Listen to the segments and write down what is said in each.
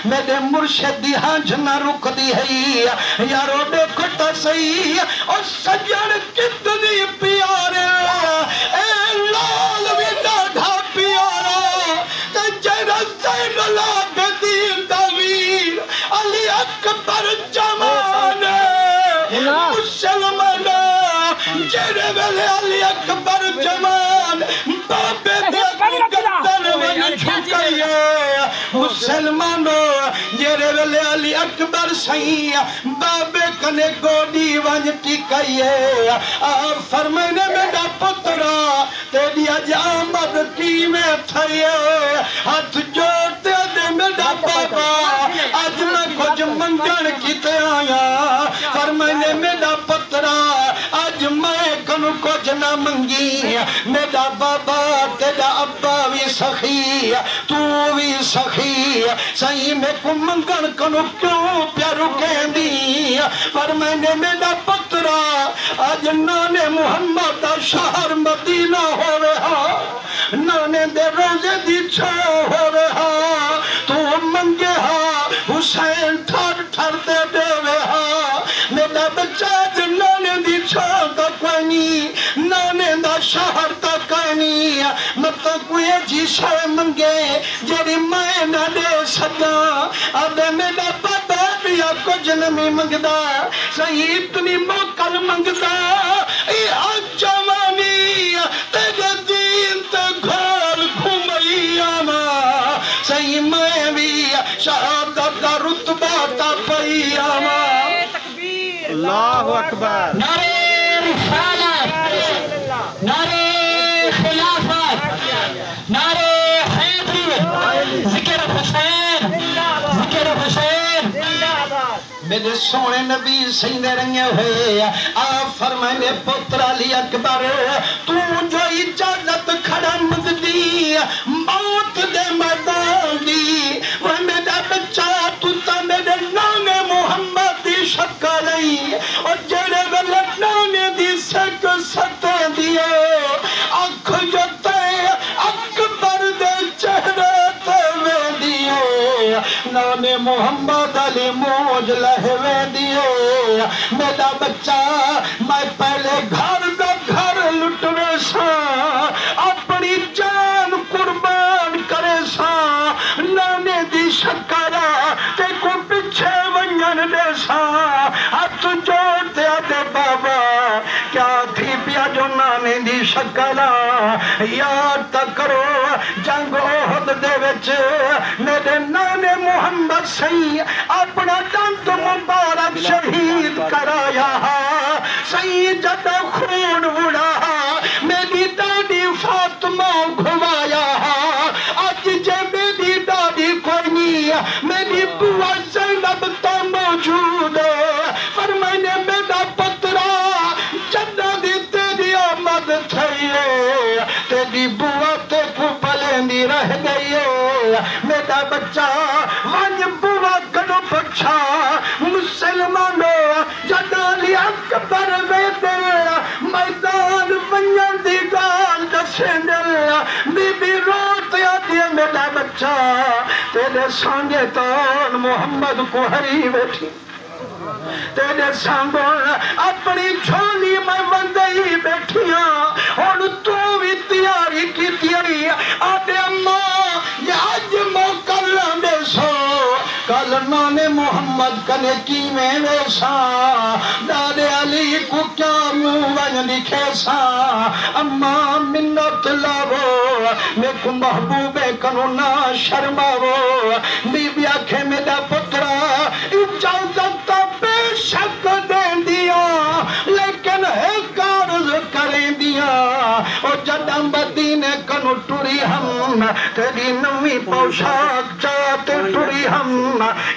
मेरे मुर्शिद दी हांझ ना रुकदी है यारो देखो तो सही और सजन कितनी प्यारे ए लाल भी डाढ़ा प्यारा ते जरा सैन लागदी दवीर अली अकबर जमान मुसलमान जेरे वेले अली अकबर जमान बाबे दे गर्दन वन झुकाइए मुसलमानों जेरे वेले अली अकबर सही बाबे कने गोदी वन टिकाइए आ फरमाने मेरा पुत्रा तेरी आमद की में थये हाथ जोड़ते दे मेरा बाबा आज मैं कुछ मंगण किते आया फरमाने मेरा पुत्रा आज मैं कनु कुछ ना मंगी मेरा बाबा तेरा अब्बा भी सखी तू भी सखी सही में को मंगण कनु क्यों प्यारू कहंदी पर मैंने मेरा पुत्रा आज नाने मुहम्मद दा शहर मदीना होवे हा नाने दे रोजे दी छा होवे हा तू मंगे हा हुसैन ठर ठर दे देवे हा मेरा बच्चा नाने दी छा दा कोनी नाने दा शहर दा कोनी मत कोई जी शे मंगे जेरी मैं ना दे सका अब मेरा बाबा भी कुछ नहीं मंगदा सही इतनी मोकल मंगदा ए जवानी तेरे दीन ते घर घुमैया मा सही मैं भी शहादत दा रुतबा ता पैया मा अल्लाहु अकबर नारे रिसालत नारे खिलाफत नारे हैदरी जिक्र हुसैन जिक्र हुसैन मेरे सोने नबी सीने रंगे हुए आ फरमाने पुत्र अली अकबर तू जो इजाजत खड़ा मंगदी मौत दे मैदान दी वो मेरा बच्चा तू तो मेरे नाने मुहम्मद दी शक्ल और जेड़े वेले नाने दी सक सते दिए अख जो ते अकबर दे चेहरे ते वे दिए नाने मुहम्मद अली मौज लहवे दिए मेरा बच्चा मैं पहले घर लुटवे सा अपनी जान कुर्बान करे सा नाने दी शक्करा ते को पीछे वंजन दे सा हाथ जोड़ते आते बाबा क्या थी पिया जो नाने दी शक्करा याद तक करो जंग ओहद दे विच मेरे नाने मुहम्मद सही अपना दंत मुबारक शहीद कराया सही जब खून उड़ा मेरी दादी फातिमा घुमाया आज जे मेरी दादी कोई नहीं मेरी बुआ ज़ैनब तो मौजूद है पर मैंने मेरा पुत्रा जन्ना दी तेरी आमद थई है तेरी बुआ ते को पलेंदी रह गई है मेरा बच्चा वंज बुआ कनो पछा मुसलमानों जदाली अकबर वेदे मैदान वंजन दी गाल दसेंदल बीबी रोत आती मेरा बच्चा तेरे संगे तो मोहम्मद को हरी बैठी तेरे संग अपनी झोली में बंदई बैठिया और तू भी तैयारी की आते अम्मा आज मौका दे सो कल नाने मोहम्मद कने की में वैसा दादे अली को क्या मुंह वन लिखे सा अम्मा मिन्नत लावो मैं को महबूबे कनो ना शर्मावो बीबी आखे मेरा पुत्रा इजाजत बेशक दे दिया लेकिन है कार्ज करें दिया और जदा मदीने कनु टुरी हम तेरी नवी पोशाक चाहते टुरी हम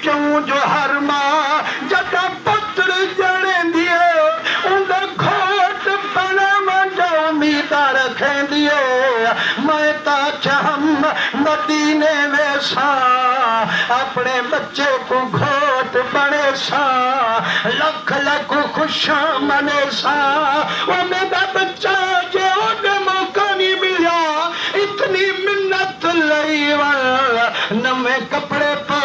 क्यों जो हर माँ जदा पुत्र जड़े दिए उनका घोट बना मंडा उम्मीदा रखें दिए मैं ताच हम मदीने में सा अपने बच्चे को घोट बने सा लख लख खुशा मने सा वो मेरा बच्चा जो मौका नहीं मिला इतनी मिन्नत लई नवे कपड़े पा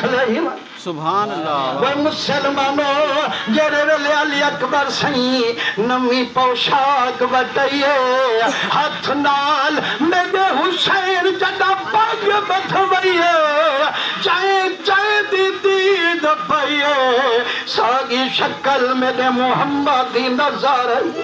लिख ली सुभान अल्लाह। वो मुसलमानों जेरे वेले अली अकबर सही नवी पोशाक बटाइए हाथ नाल मेरे हुसैन जदा पग बधवइए चाहे चाहे दीदी दपाइए सागी शक्ल मेरे मोहम्मद दी नजर